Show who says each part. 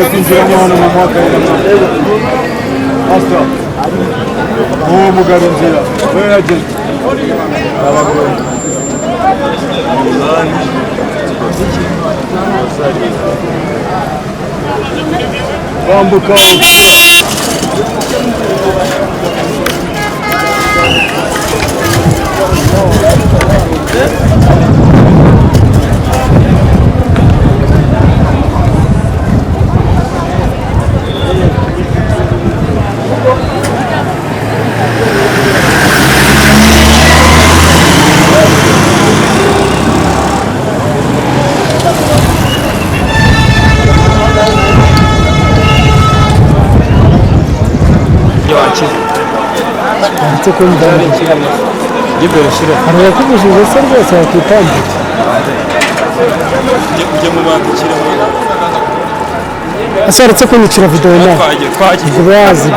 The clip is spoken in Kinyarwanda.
Speaker 1: tugiye kwinjiramo hano mu mwaka Pastor uwo mugabo inzira we yageze bambuka
Speaker 2: ndetse ko ndari
Speaker 1: libero shira
Speaker 2: hari yakubujije se rwose yakitambika
Speaker 1: ujye mu bandikira
Speaker 2: ashatse kunyicira video na
Speaker 1: twagiye
Speaker 2: bazi